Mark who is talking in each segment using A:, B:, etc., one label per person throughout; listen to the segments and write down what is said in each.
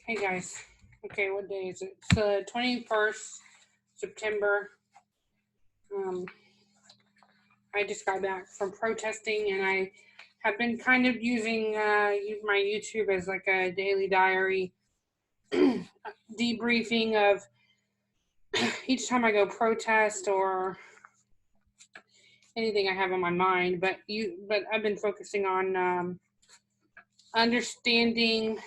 A: Hey guys. Okay, what day is it? It's the 21st September. I just got back from protesting, and I have been kind of using my YouTube as like a daily diary, debriefing of each time I go protest or anything I have on my mind. But I've been focusing on understanding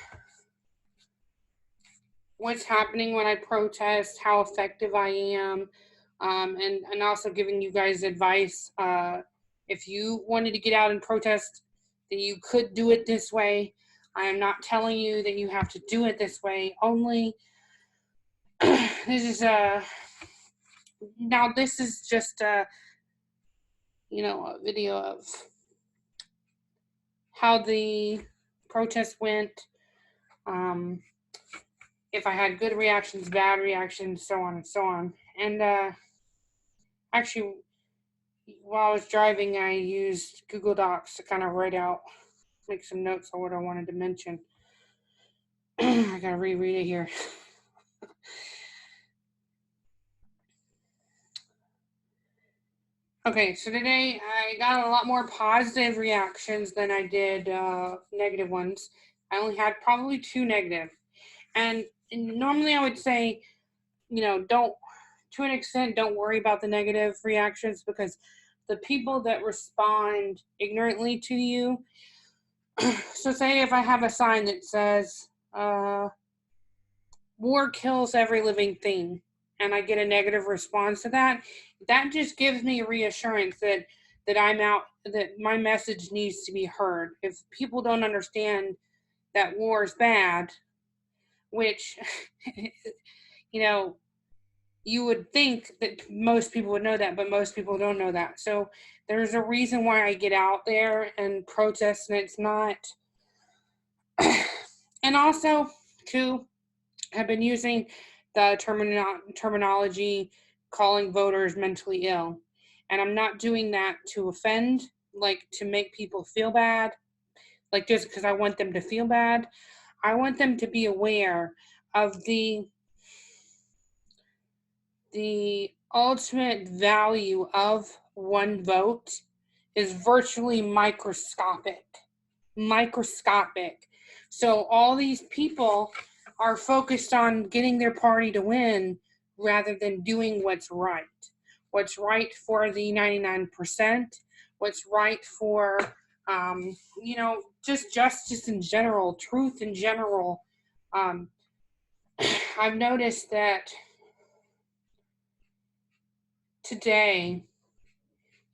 A: what's happening when I protest, how effective I am, and also giving you guys advice. If you wanted to get out and protest, then you could do it this way. I am not telling you that you have to do it this way. Only this is now this is just a video of how the protest went. If I had good reactions, bad reactions, so on and so on. And actually, while I was driving, I used Google Docs to kind of make some notes on what I wanted to mention. I gotta reread it here. Okay, so today I got a lot more positive reactions than I did negative ones. I only had probably 2 negative. And normally I would say, don't, to an extent, don't worry about the negative reactions, because the people that respond ignorantly to you, so say if I have a sign that says, war kills every living thing, and I get a negative response to that, that just gives me reassurance that I'm out, that my message needs to be heard. If people don't understand that war is bad, which, you would think that most people would know that, but most people don't know that. So there's a reason why I get out there and protest, and it's not. And also, too, I've been using the terminology calling voters mentally ill. And I'm not doing that to offend, like to make people feel bad, like just because I want them to feel bad. I want them to be aware of the ultimate value of one vote is virtually microscopic. So all these people are focused on getting their party to win rather than doing what's right. What's right for the 99%, what's right for, just justice in general, truth in general. I've noticed that today,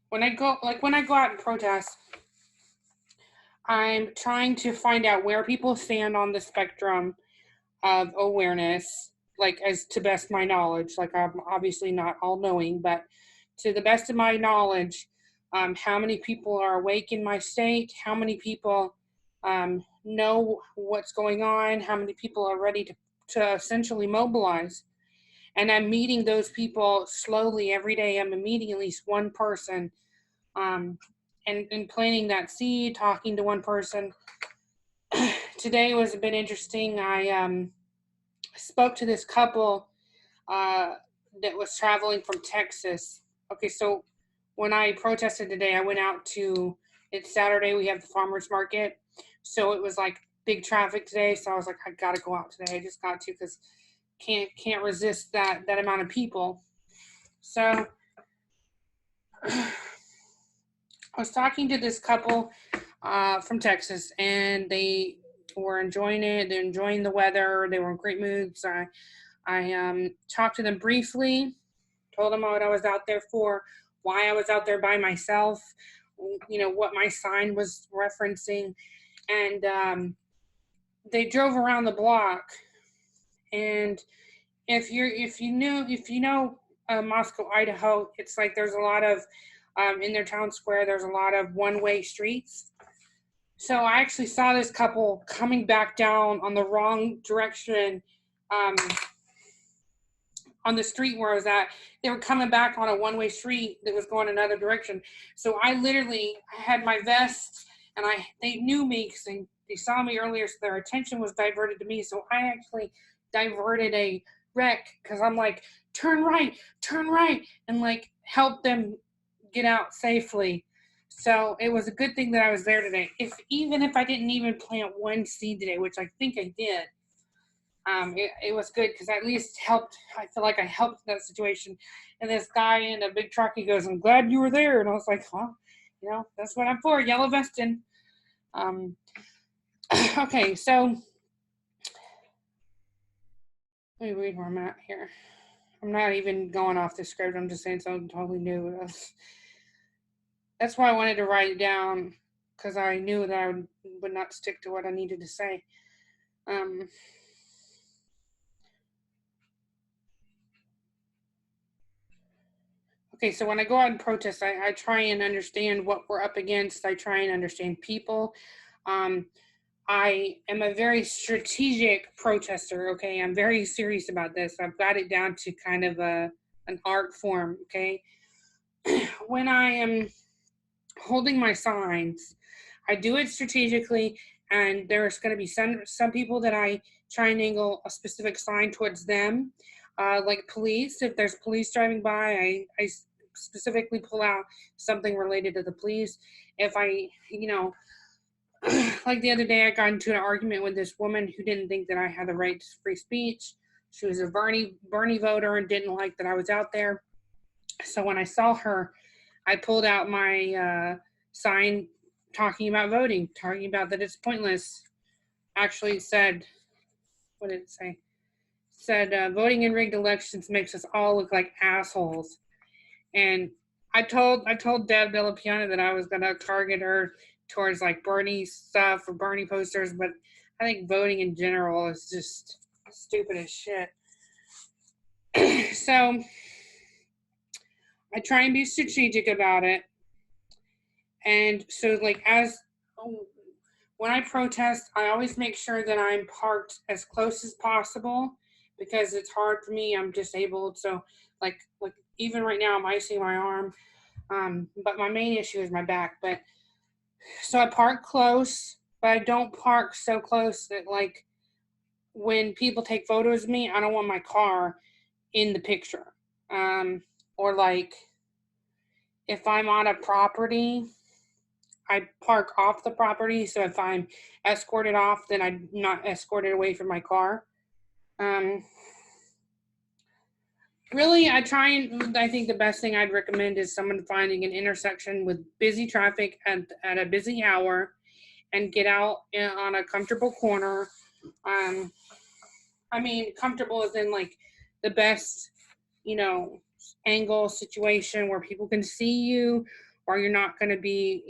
A: when I go out and protest, I'm trying to find out where people stand on the spectrum of awareness, like as to best my knowledge. Like, I'm obviously not all knowing, but to the best of my knowledge, how many people are awake in my state, how many people know what's going on, how many people are ready to essentially mobilize. And I'm meeting those people slowly every day. I'm meeting at least one person, and planting that seed, talking to one person. Today was a bit interesting. I spoke to this couple that was traveling from Texas. Okay, so when I protested today, I went out to, it's Saturday, we have the farmer's market. So it was like big traffic today. So I was like, I gotta go out today. I just got to, because can't resist that amount of people. So I was talking to this couple from Texas, and they were enjoying it. They're enjoying the weather. They were in great moods. I talked to them briefly, told them what I was out there for, why I was out there by myself, what my sign was referencing, and they drove around the block. And if you know Moscow, Idaho, it's like there's a lot of in their town square, there's a lot of one-way streets. So I actually saw this couple coming back down on the wrong direction on the street where I was at. They were coming back on a one-way street that was going another direction. So I had my vest, and they knew me because they saw me earlier, so their attention was diverted to me. So I actually diverted a wreck because I'm like, turn right, and like help them get out safely. So it was a good thing that I was there today. Even if I didn't even plant one seed today, which I think I did, it was good because I at least helped. I feel like I helped in that situation. And this guy in a big truck, he goes, "I'm glad you were there." And I was like, "Huh, that's what I'm for, yellow vesting." Okay, so let me read where I'm at here. I'm not even going off the script. I'm just saying something totally new. That's why I wanted to write it down, because I knew that I would not stick to what I needed to say. Okay, so when I go out and protest, I try and understand what we're up against. I try and understand people. I am a very strategic protester, okay? I'm very serious about this. I've got it down to kind of an art form, okay? When I am holding my signs, I do it strategically, and there's going to be some people that I try and angle a specific sign towards them, like police. If there's police driving by, I specifically pull out something related to the police. If I, like the other day, I got into an argument with this woman who didn't think that I had the right to free speech. She was a Bernie voter and didn't like that I was out there. So when I saw her, I pulled out my sign talking about voting, talking about that it's pointless. Actually said, what did it say? Said voting in rigged elections makes us all look like assholes. And I told Deb Villapiana that I was gonna target her towards like Bernie stuff or Bernie posters, but I think voting in general is just stupid as shit. So I try and be strategic about it. And so like when I protest, I always make sure that I'm parked as close as possible because it's hard for me. I'm disabled. So like even right now I'm icing my arm. But my main issue is my back. But so I park close, but I don't park so close that like when people take photos of me, I don't want my car in the picture. Or like if I'm on a property, I park off the property. So if I'm escorted off, then I'm not escorted away from my car. Really, I think the best thing I'd recommend is someone finding an intersection with busy traffic at a busy hour and get out on a comfortable corner. I mean, comfortable is in like the best, angle situation where people can see you or you're not going to be,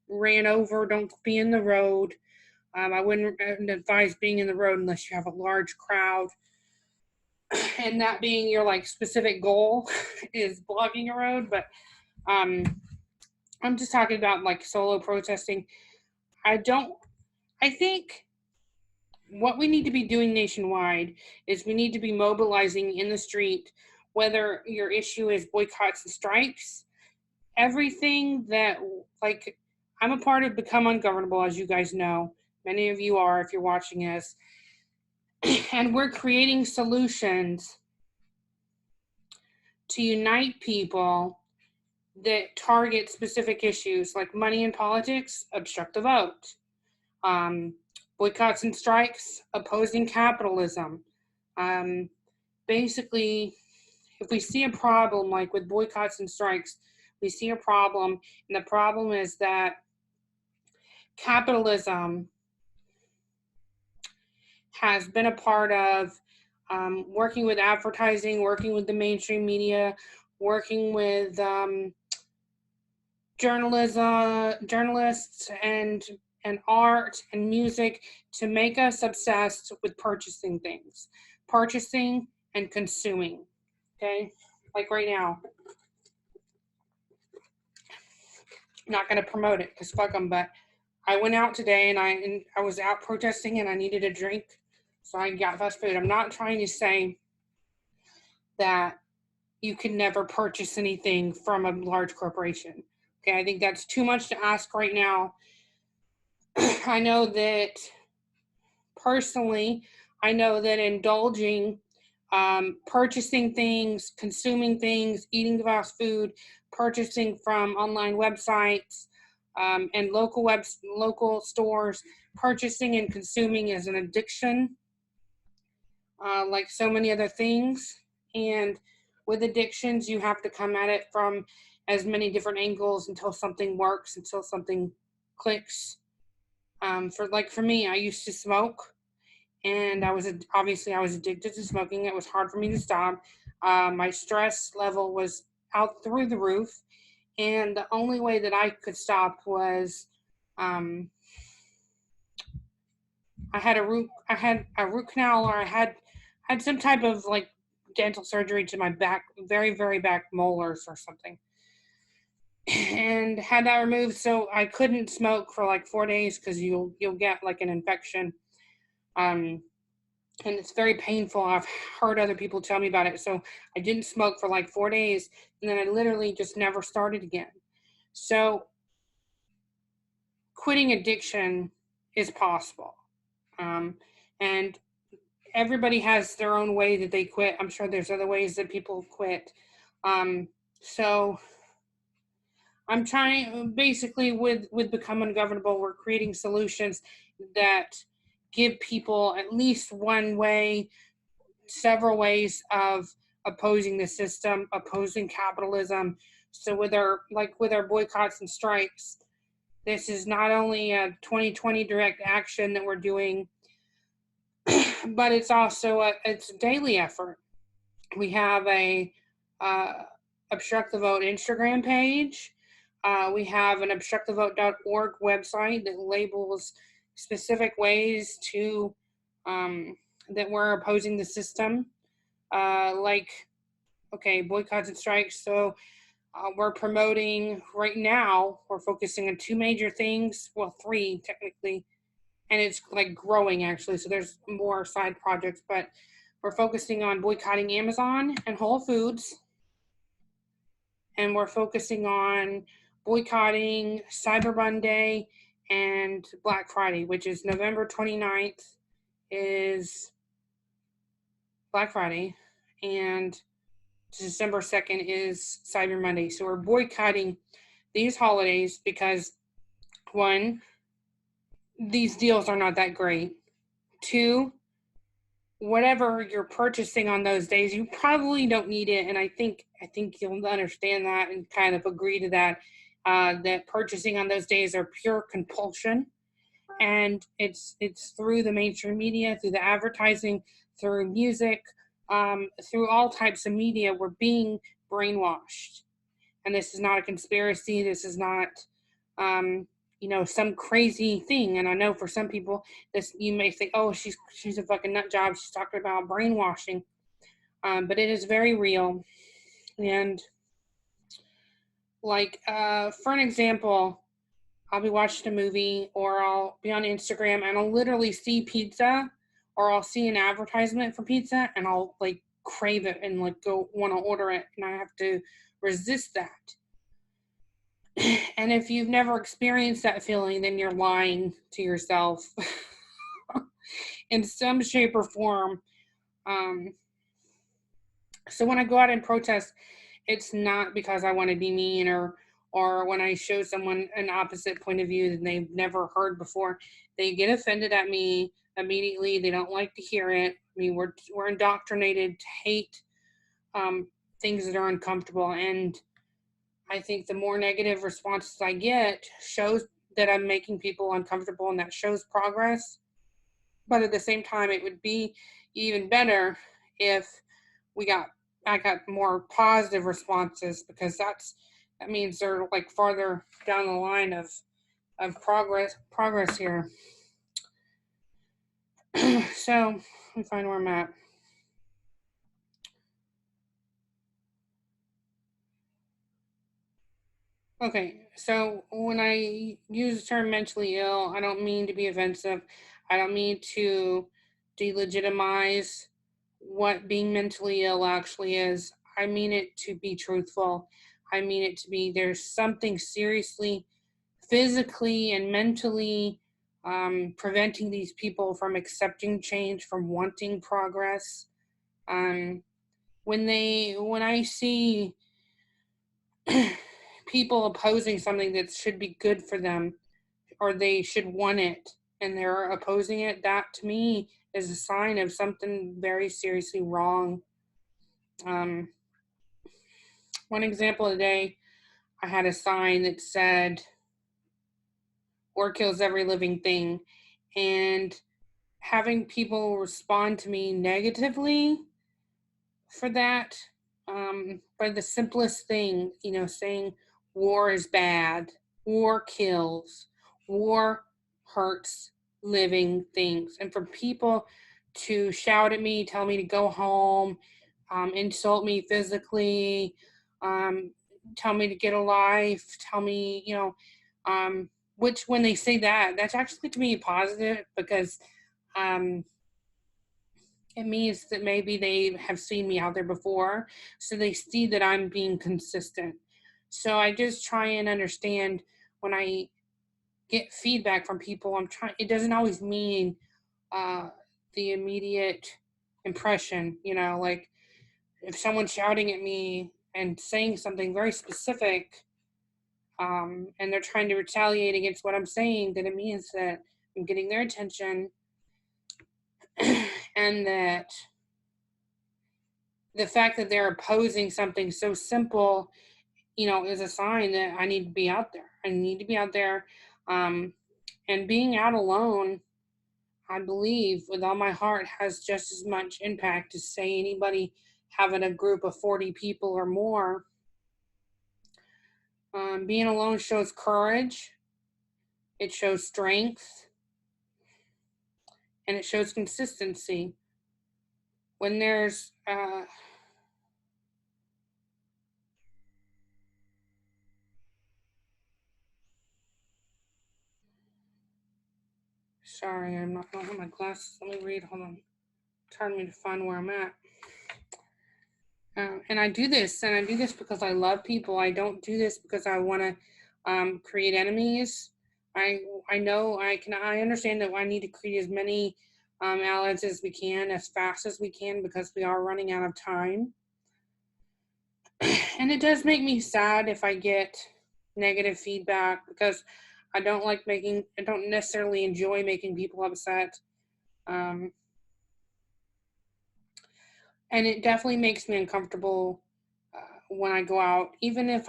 A: ran over. Don't be in the road. I wouldn't advise being in the road unless you have a large crowd. And that being your like specific goal is blocking a road. But I'm just talking about like solo protesting. I think what we need to be doing nationwide is we need to be mobilizing in the street, whether your issue is boycotts and strikes, everything that, like, I'm a part of Become Ungovernable, as you guys know. Many of you are if you're watching us. And we're creating solutions to unite people that target specific issues like money in politics, obstruct the vote, boycotts and strikes, opposing capitalism. Basically, if we see a problem like with boycotts and strikes, we see a problem, and the problem is that capitalism has been a part of working with advertising, working with the mainstream media, working with journalists and art and music to make us obsessed with purchasing things, purchasing and consuming. Okay, like right now, I'm not going to promote it because fuck them, but I went out today and I was out protesting and I needed a drink, so I got fast food. I'm not trying to say that you can never purchase anything from a large corporation. Okay, I think that's too much to ask right now. I know that personally, I know that indulging, purchasing things, consuming things, eating fast food, purchasing from online websites, and local stores, purchasing and consuming is an addiction, like so many other things. And with addictions, you have to come at it from as many different angles until something works, until something clicks. For me, I used to smoke, and I was addicted to smoking. It was hard for me to stop. My stress level was out through the roof, and the only way that I could stop was, um, I had a root canal, or I had some type of like dental surgery to my back, very back molars or something, and had that removed. So I couldn't smoke for like 4 days because you'll get like an infection. Um, and it's very painful. I've heard other people tell me about it. So I didn't smoke for like 4 days, and then I literally just never started again. So quitting addiction is possible. Um, and everybody has their own way that they quit. I'm sure there's other ways that people quit. So I'm trying, basically, with Become Ungovernable, we're creating solutions that give people at least one way, several ways of opposing the system, opposing capitalism. So with our boycotts and strikes, this is not only a 2020 direct action that we're doing, but it's a daily effort. We have a uh, Obstruct the Vote Instagram page. We have an obstructthevote.org website that labels specific ways to that we're opposing the system, like, okay, boycotts and strikes. So we're promoting right now. We're focusing on two major things. Well, three technically, and it's like growing actually. So there's more side projects, but we're focusing on boycotting Amazon and Whole Foods, and we're focusing on boycotting Cyber Monday and Black Friday, which is November 29th is Black Friday, and December 2nd is Cyber Monday. So we're boycotting these holidays because, one, these deals are not that great. Two, whatever you're purchasing on those days, you probably don't need it, and I think you'll understand that and kind of agree to that. That purchasing on those days are pure compulsion, and it's through the mainstream media, through the advertising, through music, through all types of media. We're being brainwashed, and this is not a conspiracy. This is not, um, some crazy thing. And I know for some people, this you may think, oh, she's a fucking nut job. She's talking about brainwashing, but it is very real. And like, for an example, I'll be watching a movie, or I'll be on Instagram, and I'll literally see pizza, or I'll see an advertisement for pizza, and I'll like crave it and like go want to order it, and I have to resist that. And if you've never experienced that feeling, then you're lying to yourself in some shape or form. Um, so when I go out and protest, it's not because I want to be mean, or when I show someone an opposite point of view that they've never heard before, they get offended at me immediately. They don't like to hear it. I mean, we're indoctrinated to hate, um, things that are uncomfortable, and I think the more negative responses I get shows that I'm making people uncomfortable, and that shows progress. But at the same time, it would be even better if we got I got more positive responses, because that means they're like farther down the line of progress here. So let me find where I'm at. Okay, so when I use the term mentally ill, I don't mean to be offensive. I don't mean to delegitimize what being mentally ill actually is. I mean it to be truthful. I mean it to be there's something seriously, physically, and mentally, preventing these people from accepting change, from wanting progress. Um, when I see people opposing something that should be good for them, or they should want it, and they're opposing it, that to me is a sign of something very seriously wrong. Um, One example today, I had a sign that said, "War kills every living thing," and having people respond to me negatively for that, by the simplest thing, saying war is bad, war kills, war hurts living things. And for people to shout at me, tell me to go home, insult me physically, um, tell me to get a life, tell me, which when they say that, that's actually to me positive, because um, it means that maybe they have seen me out there before, so they see that I'm being consistent. So I just try and understand, when I get feedback from people, it doesn't always mean uh, the immediate impression, like if someone's shouting at me and saying something very specific, and they're trying to retaliate against what I'm saying, then it means that I'm getting their attention, and that the fact that they're opposing something so simple, is a sign that I need to be out there. I need to be out there. Um, and being out alone, I believe with all my heart, has just as much impact as, say, anybody having a group of 40 people or more. Being alone shows courage, it shows strength, and it shows consistency. When there's sorry, I don't have my glasses. Let me read. Hold on. It's hard for me to find where I'm at. And I do this, because I love people. I don't do this because I want to create enemies. I I know I understand that I need to create as many allies as we can, as fast as we can, because we are running out of time. And it does make me sad if I get negative feedback, because I don't necessarily enjoy making people upset. Um, and it definitely makes me uncomfortable when I go out. Even if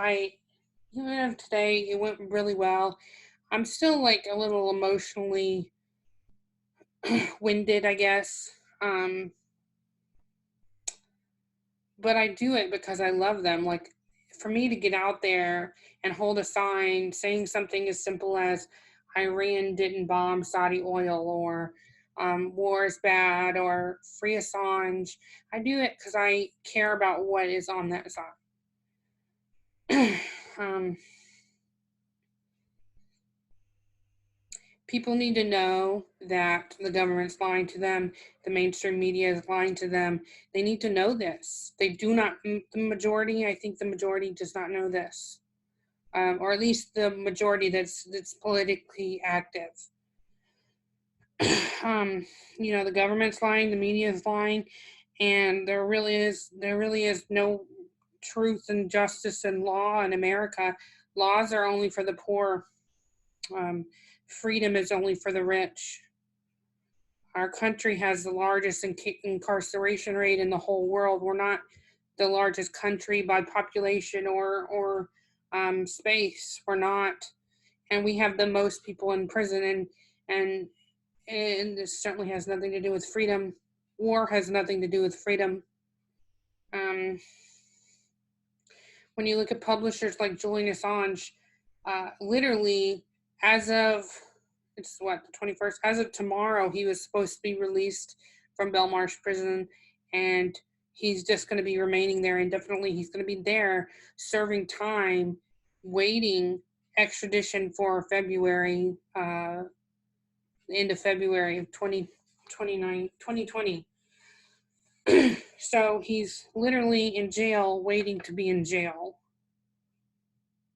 A: today it went really well, I'm still like a little emotionally winded, I guess. But I do it because I love them. Like, for me to get out there and hold a sign saying something as simple as Iran didn't bomb Saudi oil, or war is bad, or free Assange, I do it because I care about what is on that sign. um, People need to know that the government's lying to them, the mainstream media is lying to them. They need to know this. They do not, the majority, I think the majority does not know this, or at least the majority that's politically active. um, the government's lying, the media is lying, and there really is no truth and justice and law in America. Laws are only for the poor. Um, Freedom is only for the rich. Our country has the largest incarceration rate in the whole world. We're not the largest country by population or space. We're not, and we have the most people in prison. And and this certainly has nothing to do with freedom. War has nothing to do with freedom. Um, when you look at publishers like Julian Assange, literally, as of it's what, the 21st, as of tomorrow, he was supposed to be released from Belmarsh prison, and he's just going to be remaining there indefinitely. He's going to be there serving time, waiting extradition for February, the end of February of 2020. So he's literally in jail, waiting to be in jail.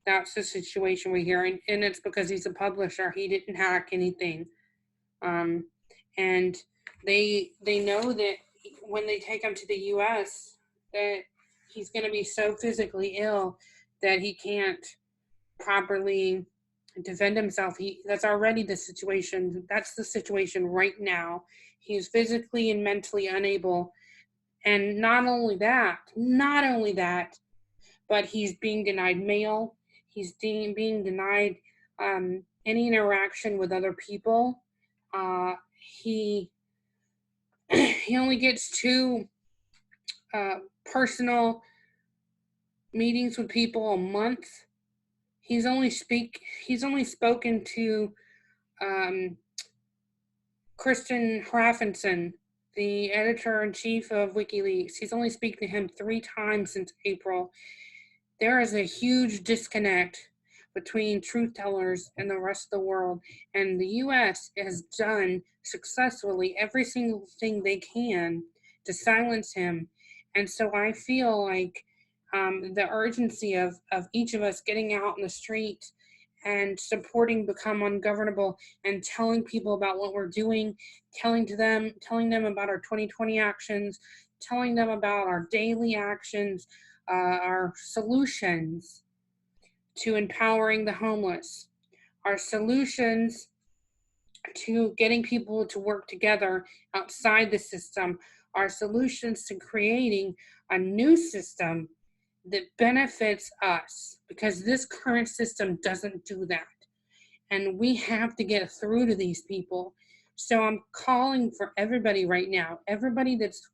A: That's the situation we're hearing, and it's because he's a publisher. He didn't hack anything. And they know that when they take him to the U.S., that he's going to be so physically ill that he can't properly defend himself. That's already the situation. That's the situation right now. He's physically and mentally unable. And not only that, but he's being denied mail. He's being denied any interaction with other people. He he only gets 2 personal meetings with people a month. He's only spoken to Kristen Hrafnsson, the editor-in-chief of WikiLeaks. He's only speaking to him 3 times since April. There is a huge disconnect between truth tellers and the rest of the world, and the U.S. has done successfully every single thing they can to silence him. And so I feel like the urgency of each of us getting out in the street and supporting Become Ungovernable and telling people about what we're doing, telling them about our 2020 actions, telling them about our daily actions, our solutions to empowering the homeless, our solutions to getting people to work together outside the system, our solutions to creating a new system that benefits us, because this current system doesn't do that. And we have to get through to these people. So I'm calling for everybody right now, everybody that's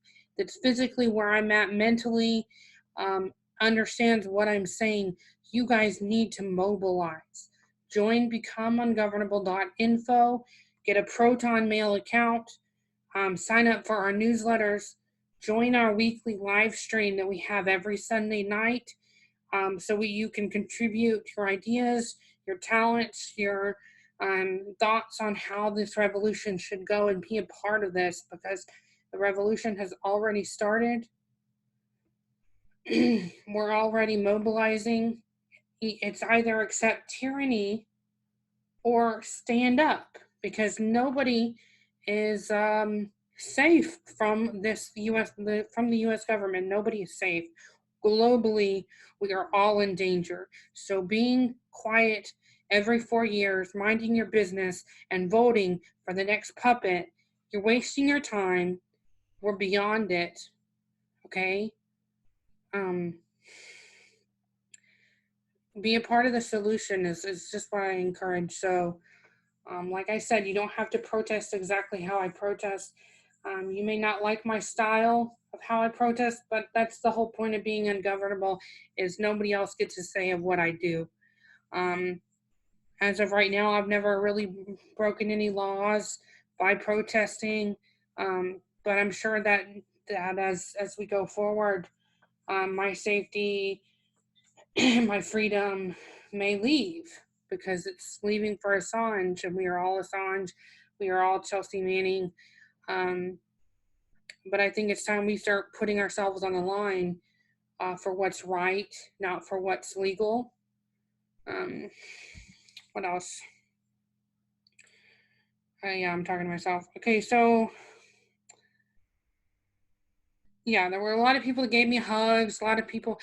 A: physically where I'm at mentally, understands what I'm saying. You guys need to mobilize. Join BecomeUngovernable.info, get a Proton Mail account, sign up for our newsletters, join our weekly live stream that we have every Sunday night, so you can contribute your ideas, your talents, your thoughts on how this revolution should go, and be a part of this, because the revolution has already started. We're already mobilizing. It's either accept tyranny or stand up, because nobody is safe from this from the U.S. government. Nobody is safe. Globally, we are all in danger. So being quiet every 4 years, minding your business, and voting for the next puppet, you're wasting your time. We're beyond it. Okay? Be a part of the solution is just what I encourage. So, like I said, you don't have to protest exactly how I protest. You may not like my style of how I protest, but that's the whole point of being ungovernable, is nobody else gets a say of what I do. As of right now, I've never really broken any laws by protesting, but I'm sure that as we go forward, my safety my freedom may leave, because it's leaving for Assange, and we are all Assange. We are all Chelsea Manning. But I think it's time we start putting ourselves on the line for what's right, not for what's legal. What else? Yeah, I'm talking to myself. Okay, so yeah, there were a lot of people that gave me hugs. A lot of people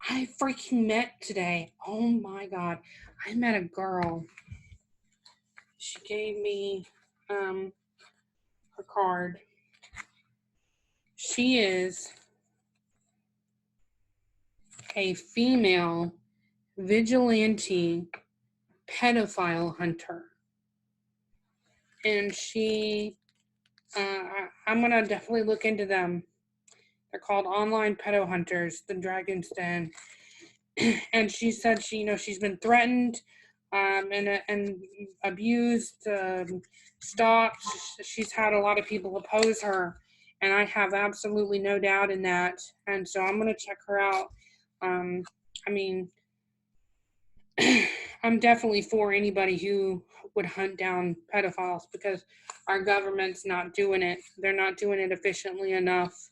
A: I freaking met today. Oh my God. I met a girl. She gave me her card. She is a female vigilante pedophile hunter. And I'm going to definitely look into them. They're called Online Pedo Hunters, the Dragon's Den. And she said she's been threatened and abused, stalked. She's had a lot of people oppose her, and I have absolutely no doubt in that. And so I'm going to check her out. I mean, I'm definitely for anybody who would hunt down pedophiles, because our government's not doing it. They're not doing it efficiently enough.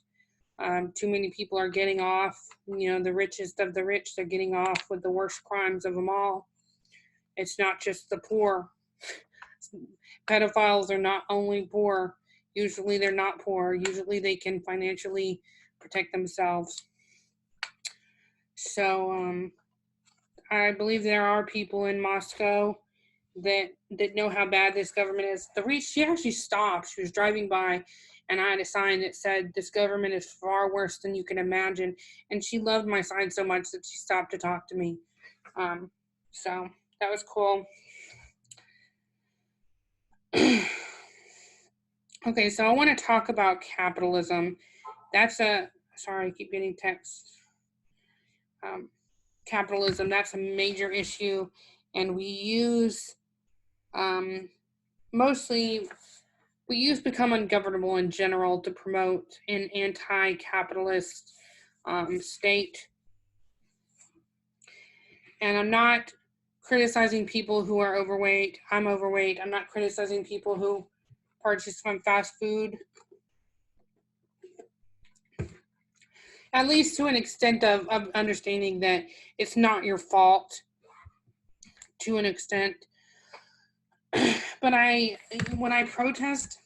A: Too many people are getting off. The richest of the rich, they're getting off with the worst crimes of them all. It's not just the poor. Pedophiles are not only poor. Usually they're not poor. Usually they can financially protect themselves. So I believe there are people in Moscow that know how bad this government is. She actually stopped. She was driving by, and I had a sign that said, "This government is far worse than you can imagine." And she loved my sign so much that she stopped to talk to me. So that was cool. Okay, so I want to talk about capitalism. Sorry, I keep getting texts. Capitalism, that's a major issue, and we use Become Ungovernable in general to promote an anti-capitalist state. And I'm not criticizing people who are overweight. I'm overweight. I'm not criticizing people who purchase from fast food. At least to an extent of understanding that it's not your fault, to an extent. But when I protest,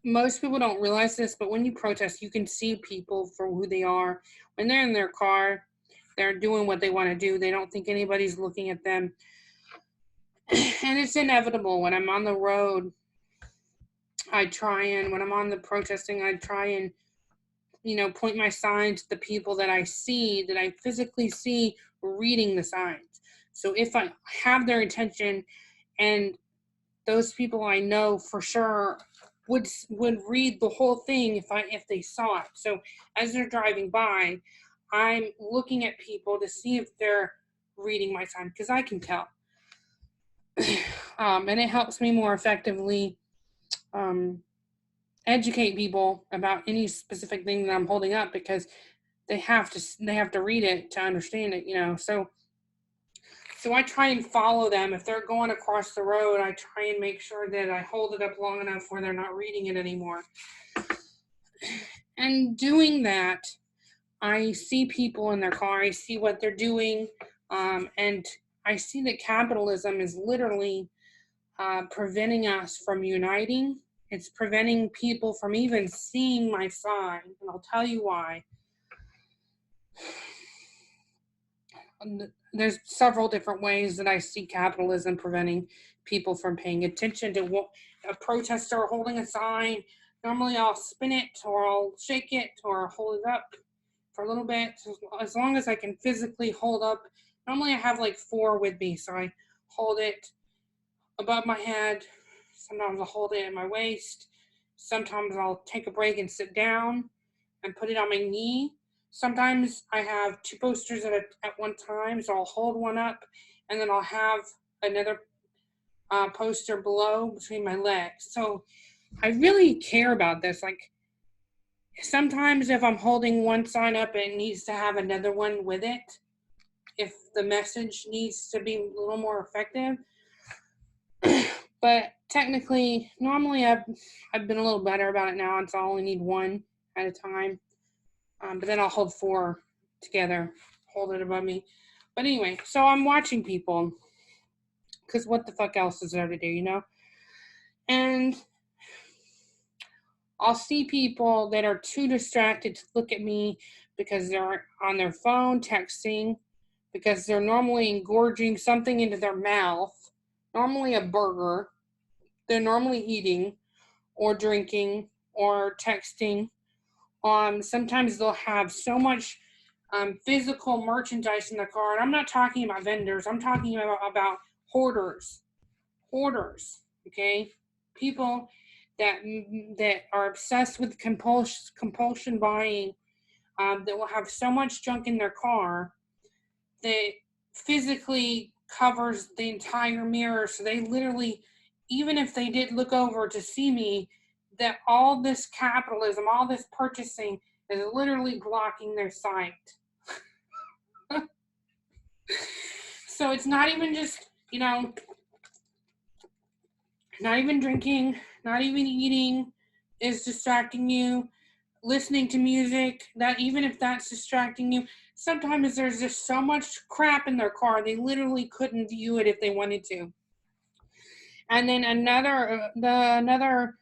A: most people don't realize this, but when you protest, you can see people for who they are. When they're in their car, they're doing what they want to do. They don't think anybody's looking at them. And it's inevitable. When I'm on the road, when I'm on the protesting, I try and, point my signs to the people that I physically see reading the signs. So if I have their attention, and those people I know for sure would read the whole thing if they saw it. So as they're driving by, I'm looking at people to see if they're reading my sign, because I can tell. And it helps me more effectively educate people about any specific thing that I'm holding up, because they have to read it to understand it, So I try and follow them. If they're going across the road, I try and make sure that I hold it up long enough where they're not reading it anymore. And doing that, I see people in their car, I see what they're doing, and I see that capitalism is literally preventing us from uniting. It's preventing people from even seeing my sign, and I'll tell you why. There's several different ways that I see capitalism preventing people from paying attention to what a protester holding a sign. Normally I'll spin it, or I'll shake it, or hold it up for a little bit, as long as I can physically hold up. Normally I have like 4 with me, so I hold it above my head. Sometimes I'll hold it at my waist. Sometimes I'll take a break and sit down and put it on my knee. Sometimes I have 2 posters at one time, so I'll hold one up, and then I'll have another poster below between my legs. So I really care about this. Like, sometimes if I'm holding one sign up, it needs to have another one with it, if the message needs to be a little more effective. But technically, normally I've been a little better about it now, and so I only need 1 at a time. But then I'll hold 4 together, hold it above me. But anyway, so I'm watching people, because what the fuck else is there to do, And I'll see people that are too distracted to look at me because they're on their phone texting, because they're normally engorging something into their mouth, normally a burger. They're normally eating or drinking or texting. Sometimes they'll have so much physical merchandise in the car. And I'm not talking about vendors. I'm talking about hoarders, okay? People that are obsessed with compulsion buying, that will have so much junk in their car that physically covers the entire mirror. So they literally, even if they did look over to see me, that all this capitalism, all this purchasing is literally blocking their sight. So it's not even just, not even drinking, not even eating is distracting you. Listening to music, that even if that's distracting you, sometimes there's just so much crap in their car, they literally couldn't view it if they wanted to. And then another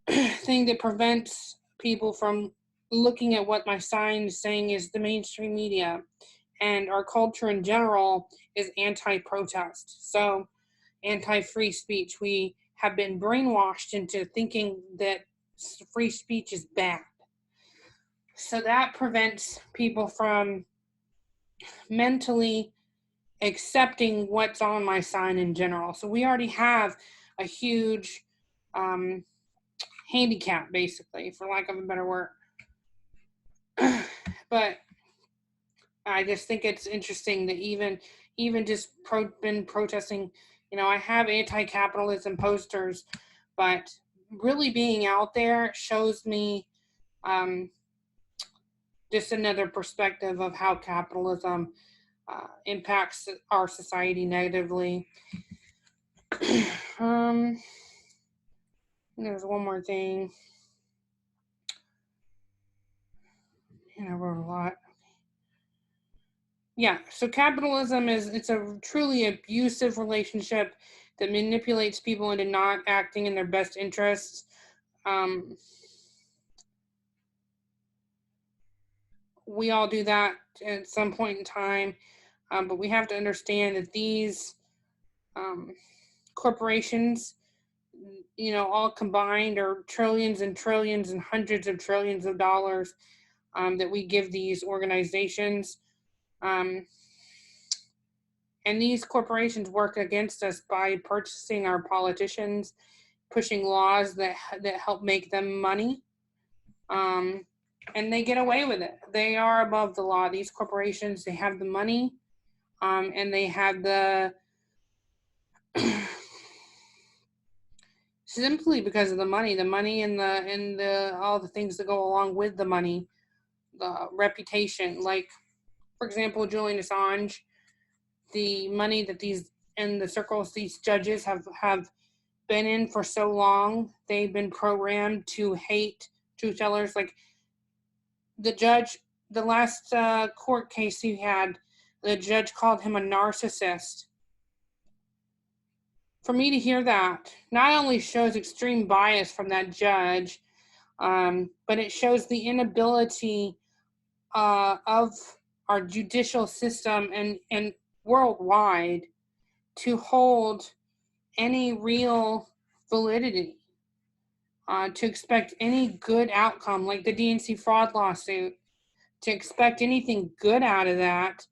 A: thing that prevents people from looking at what my sign is saying is the mainstream media, and our culture in general is anti-protest. So anti-free speech. We have been brainwashed into thinking that free speech is bad. So that prevents people from mentally accepting what's on my sign in general. So we already have a huge handicap, basically, for lack of a better word. But I just think it's interesting that even just been protesting, I have anti-capitalism posters, but really being out there shows me just another perspective of how capitalism impacts our society negatively. There's one more thing. I wrote a lot. Yeah, so capitalism it's a truly abusive relationship that manipulates people into not acting in their best interests. We all do that at some point in time, but we have to understand that these corporations, all combined are trillions and trillions and hundreds of trillions of dollars that we give these organizations. And these corporations work against us by purchasing our politicians, pushing laws that help make them money. And they get away with it. They are above the law. These corporations, they have the money, and they have the simply because of the money and the all the things that go along with the money, the reputation. Like, for example, Julian Assange, the money that these in the circles these judges have been in for so long, they've been programmed to hate truth tellers. Like the judge, the last court case he had, the judge called him a narcissist. For me to hear that not only shows extreme bias from that judge, but it shows the inability of our judicial system and worldwide to hold any real validity, to expect any good outcome, like the DNC fraud lawsuit, to expect anything good out of that.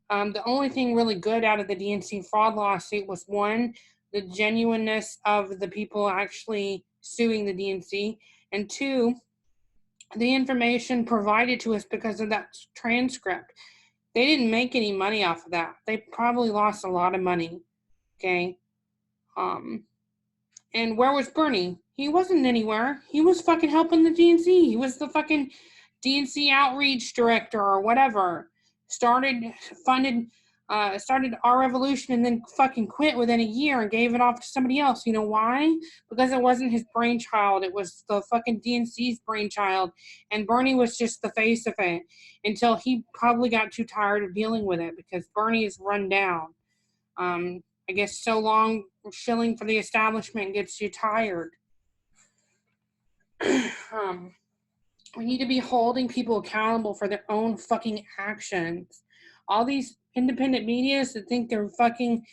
A: The only thing really good out of the DNC fraud lawsuit was, one, the genuineness of the people actually suing the DNC, and two, the information provided to us because of that transcript. They didn't make any money off of that. They probably lost a lot of money. Okay. And where was Bernie? He wasn't anywhere. He was fucking helping the DNC. He was the fucking DNC outreach director or whatever. Started our revolution and then fucking quit within a year and gave it off to somebody else. You know why? Because it wasn't his brainchild. It was the fucking DNC's brainchild. And Bernie was just the face of it until he probably got too tired of dealing with it because Bernie is run down. I guess so long shilling for the establishment gets you tired. We need to be holding people accountable for their own fucking actions. All these independent medias that think they're fucking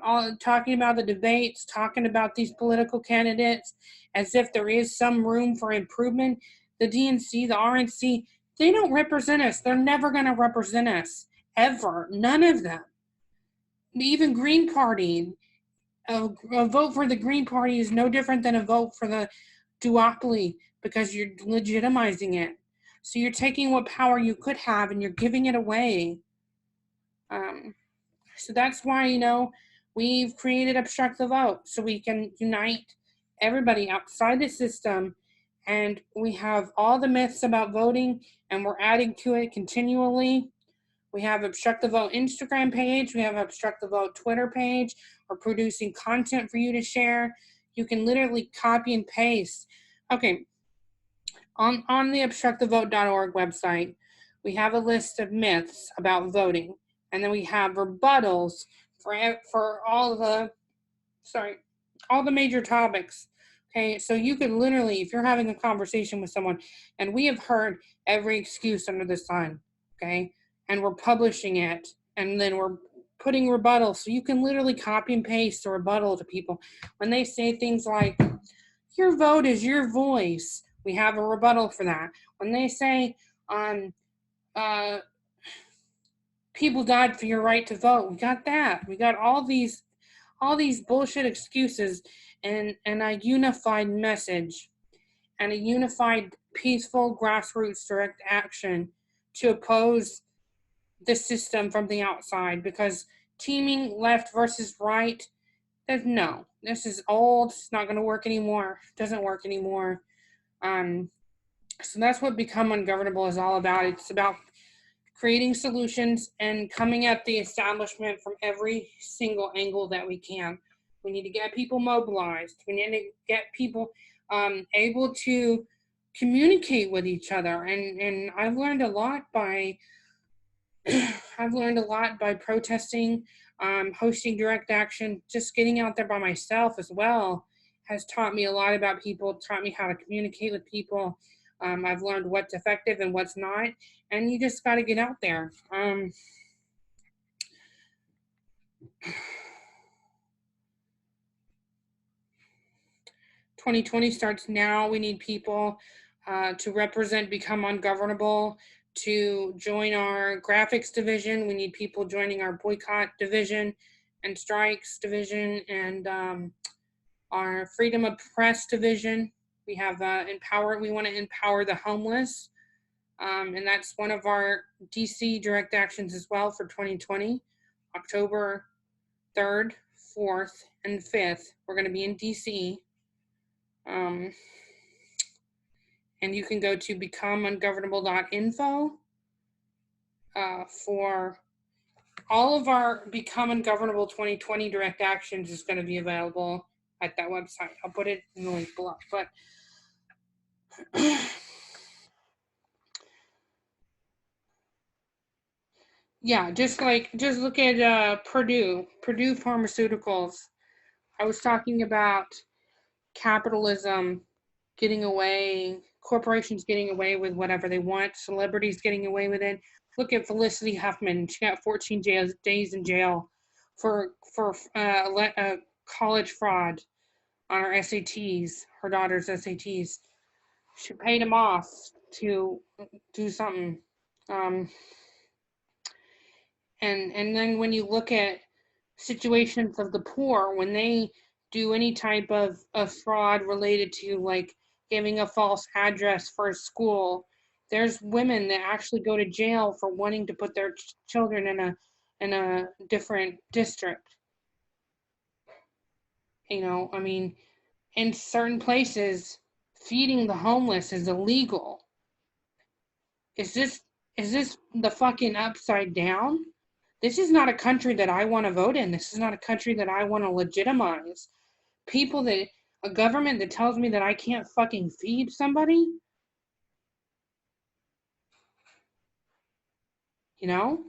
A: all talking about the debates, talking about these political candidates as if there is some room for improvement. The DNC, the RNC, they don't represent us. They're never going to represent us, ever. None of them. Even Green Party, a vote for the Green Party is no different than a vote for the duopoly because you're legitimizing it. So you're taking what power you could have and you're giving it away. So that's why, we've created Obstruct the Vote so we can unite everybody outside the system. And we have all the myths about voting and we're adding to it continually. We have Obstruct the Vote Instagram page. We have Obstruct the Vote Twitter page. We're producing content for you to share. You can literally copy and paste. Okay, on the obstructthevote.org website, we have a list of myths about voting. And then we have rebuttals for all the sorry, all the major topics. Okay, so you could literally, if you're having a conversation with someone, and we have heard every excuse under the sun, okay, and we're publishing it, and then we're putting rebuttal, so you can literally copy and paste a rebuttal to people when they say things like, "Your vote is your voice." We have a rebuttal for that. When they say, uh, "People died for your right to vote," we got that. We got all these bullshit excuses, and a unified message and a unified peaceful grassroots direct action to oppose the system from the outside, because teaming left versus right, no, this is old, it's not going to work anymore, it doesn't work anymore. So that's what Become Ungovernable is all about. It's about creating solutions and coming at the establishment from every single angle that we can. We need to get people mobilized. We need to get people able to communicate with each other. And I've learned a lot by protesting, hosting direct action, just getting out there by myself as well has taught me a lot about people, taught me how to communicate with people. I've learned what's effective and what's not, and you just got to get out there. 2020 starts now. We need people to represent Become Ungovernable, to join our graphics division. We need people joining our boycott division and strikes division, and our freedom of press division. We have we want to empower the homeless. And that's one of our DC direct actions as well for 2020, October 3rd, 4th, and 5th. We're going to be in DC. And you can go to BecomeUngovernable.info for all of our Become Ungovernable 2020 direct actions is going to be available at that website. I'll put it in the link below. But yeah, just look at Purdue Pharmaceuticals. I was talking about capitalism getting away, corporations getting away with whatever they want, celebrities getting away with it. Look at Felicity Huffman. She got 14 days in jail for college fraud on her SATs, her daughter's SATs. She paid him off to do something. And then when you look at situations of the poor, when they do any type of fraud related to like giving a false address for a school, there's women that actually go to jail for wanting to put their children in a different district. I mean, in certain places, feeding the homeless is illegal. Is this the fucking upside down? This is not a country that I want to vote in. This is not a country that I want to legitimize. A government that tells me that I can't fucking feed somebody, you know?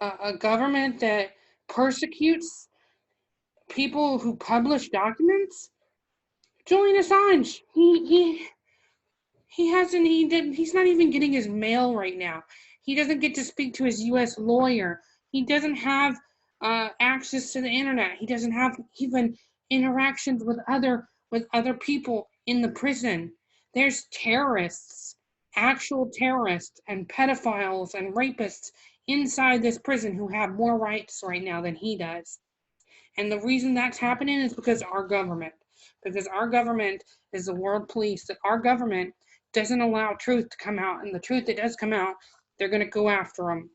A: A government that persecutes people who publish documents. Julian Assange, he's not even getting his mail right now. He doesn't get to speak to his U.S. lawyer. He doesn't have access to the internet. He doesn't have even interactions with other people in the prison. There's terrorists, actual terrorists, and pedophiles and rapists inside this prison who have more rights right now than he does. And the reason that's happening is because our government is the world police, that our government doesn't allow truth to come out, and the truth that does come out, they're going to go after them.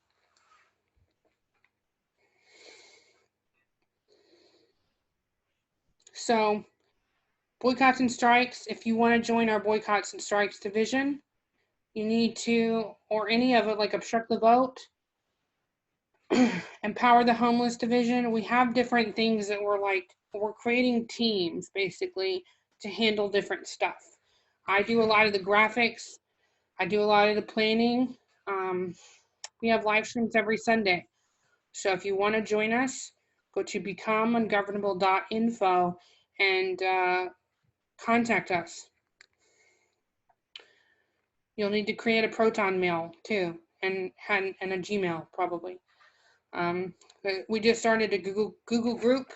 A: So, boycotts and strikes, if you want to join our boycotts and strikes division, you need to, or any of it, like Obstruct the Vote, Empower the Homeless division. We have different things that we're creating teams basically to handle different stuff. I do a lot of the graphics. I do a lot of the planning. We have live streams every Sunday. So if you want to join us, go to BecomeUngovernable.info and contact us. You'll need to create a Proton mail too, and a Gmail probably. We just started a Google group,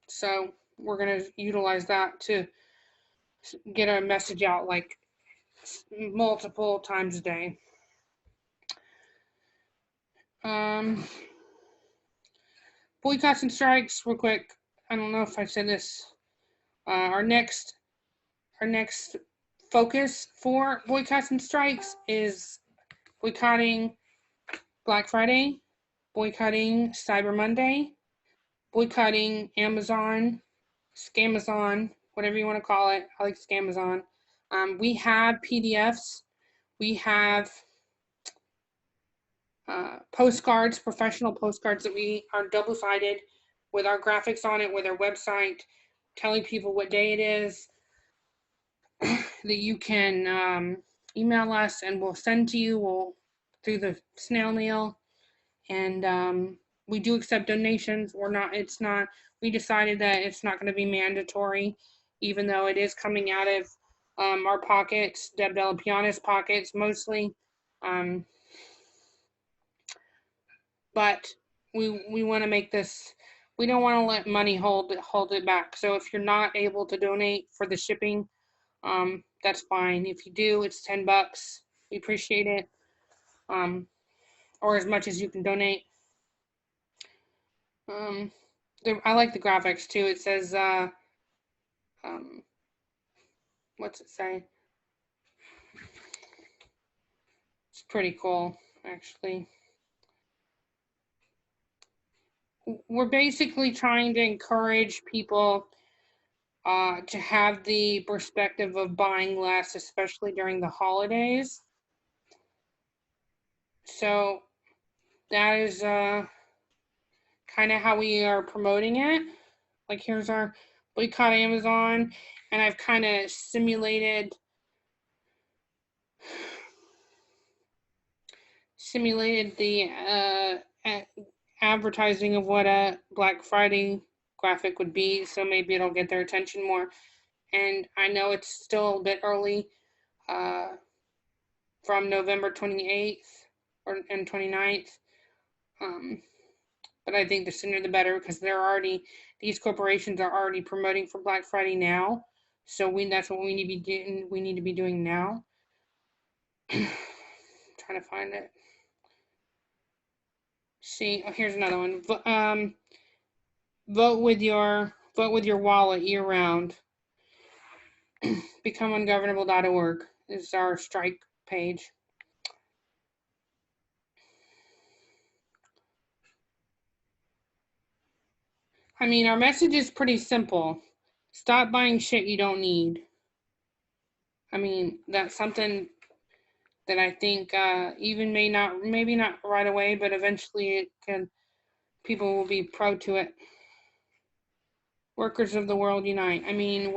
A: so we're gonna utilize that to get our message out like multiple times a day. Boycotts and strikes, real quick. I don't know if I said this. Our next focus for boycotts and strikes is boycotting Black Friday, boycotting Cyber Monday, boycotting Amazon, Scamazon, whatever you want to call it. I like Scamazon. We have PDFs. We have postcards, professional postcards that we are double-sided with our graphics on it, with our website, telling people what day it is, that you can email us and we'll send to you through the snail mail. And we do accept donations. We decided that it's not going to be mandatory, even though it is coming out of our pockets, Deb Della Piana's pockets mostly. But we want to make this, we don't want to let money hold it back. So if you're not able to donate for the shipping, that's fine. If you do, it's $10. We appreciate it. Or as much as you can donate. I like the graphics too. It says, what's it say? It's pretty cool, actually. We're basically trying to encourage people to have the perspective of buying less, especially during the holidays. So that is kind of how we are promoting it. Like, here's our boycott Amazon, and I've kind of simulated the advertising of what a Black Friday graphic would be, so maybe it'll get their attention more. And I know it's still a bit early from November 28th and 29th, but I think the sooner the better, because these corporations are already promoting for Black Friday now, so that's what we need to be doing. We need to be doing now. Trying to find it. See, here's another one. Vote with your wallet year round. BecomeUngovernable.org is our strike page. I mean, our message is pretty simple. Stop buying shit you don't need. I mean, that's something that I think maybe not right away, but eventually people will be pro to it. Workers of the world unite. I mean,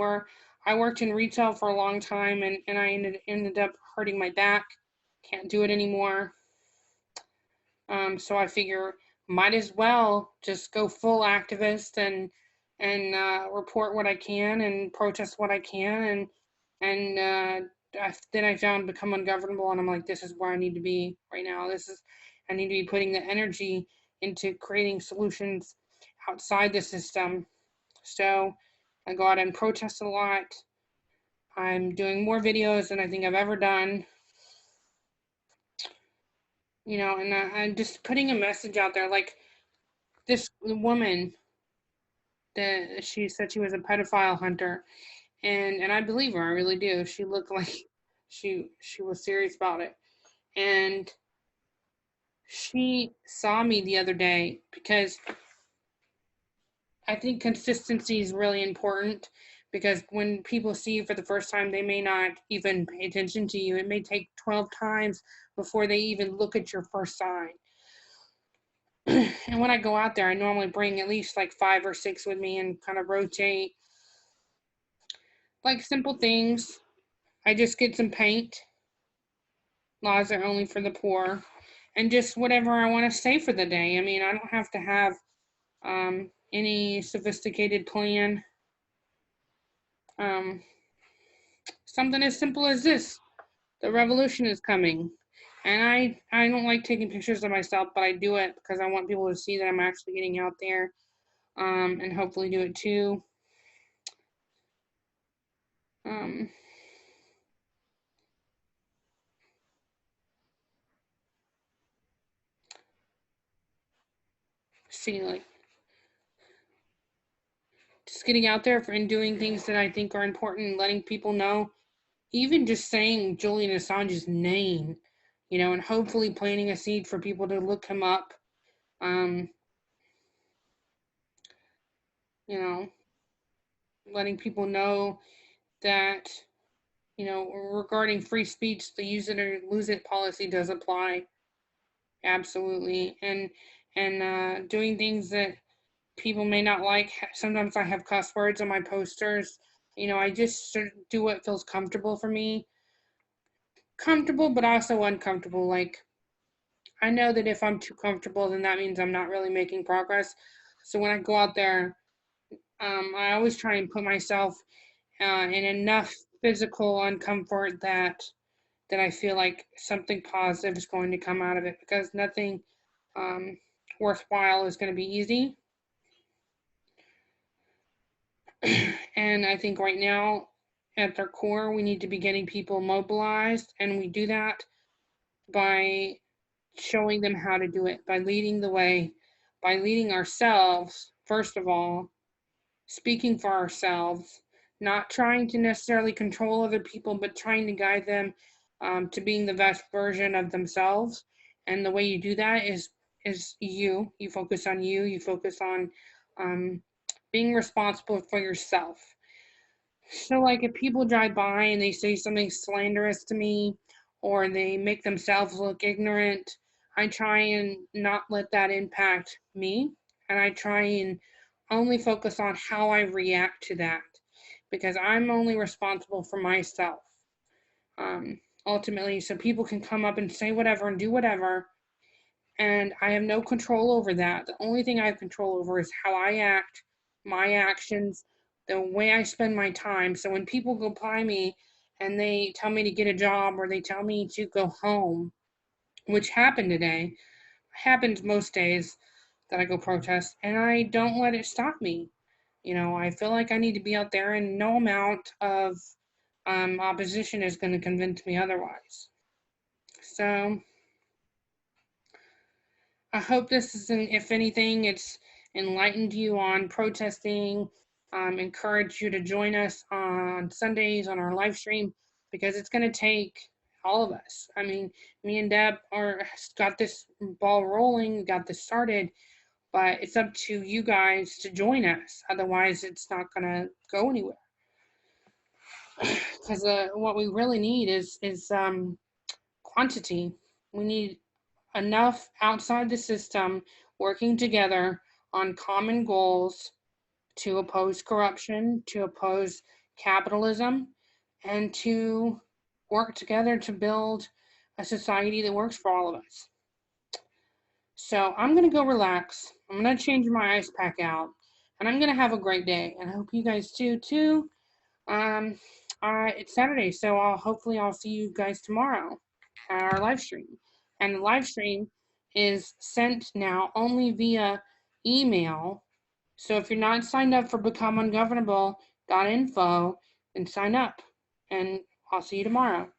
A: I worked in retail for a long time, and I ended up hurting my back. Can't do it anymore. So I figure might as well just go full activist and report what I can and protest what I can, and then I found Become Ungovernable, and I'm like, this is where I need to be right now. I need to be putting the energy into creating solutions outside the system. So I go out and protest a lot. I'm doing more videos than I think I've ever done. You know, and I'm just putting a message out there. Like this woman, that she said she was a pedophile hunter, and I believe her. I really do. She looked like she was serious about it, and she saw me the other day, because I think consistency is really important, because when people see you for the first time, they may not even pay attention to you. It may take 12 times before they even look at your first sign. And when I go out there, I normally bring at least like 5 or 6 with me and kind of rotate. Like simple things. I just get some paint. Laws are only for the poor. And just whatever I want to say for the day. I mean, I don't have to have any sophisticated plan. Something as simple as this: the revolution is coming. And I don't like taking pictures of myself, but I do it because I want people to see that I'm actually getting out there, and hopefully do it too. See, like, just getting out there and doing things that I think are important and letting people know, even just saying Julian Assange's name, and hopefully planting a seed for people to look him up. You know, letting people know that, regarding free speech, the use it or lose it policy does apply. Absolutely. And doing things that people may not like. Sometimes I have cuss words on my posters. I just sort of do what feels comfortable for me. Comfortable, but also uncomfortable. Like, I know that if I'm too comfortable, then that means I'm not really making progress. So when I go out there, I always try and put myself in enough physical uncomfort that I feel like something positive is going to come out of it, because nothing worthwhile is going to be easy. And I think right now, at their core, we need to be getting people mobilized, and we do that by showing them how to do it, by leading the way, by leading ourselves, first of all, speaking for ourselves, not trying to necessarily control other people, but trying to guide them to being the best version of themselves. And the way you do that is you. You focus on you. You focus on being responsible for yourself. So, like, if people drive by and they say something slanderous to me, or they make themselves look ignorant, I try and not let that impact me. And I try and only focus on how I react to that, because I'm only responsible for myself. Ultimately, so people can come up and say whatever and do whatever, and I have no control over that. The only thing I have control over is how I act, my actions, the way I spend my time. So when people go by me and they tell me to get a job, or they tell me to go home, which happened today, happens most days that I go protest, and I don't let it stop me. I feel like I need to be out there, and no amount of opposition is going to convince me otherwise. So I hope this is, if anything, it's enlightened you on protesting, encourage you to join us on Sundays on our live stream, because it's going to take all of us. I mean, me and Deb got this ball rolling, got this started, but it's up to you guys to join us. Otherwise, it's not going to go anywhere. Because what we really need is quantity. We need enough outside the system working together on common goals to oppose corruption, to oppose capitalism, and to work together to build a society that works for all of us. So I'm going to go relax. I'm going to change my ice pack out, and I'm going to have a great day. And I hope you guys do too. It's Saturday, so hopefully I'll see you guys tomorrow at our live stream. And the live stream is sent now only via email. So if you're not signed up for BecomeUngovernable.info, then sign up. And I'll see you tomorrow.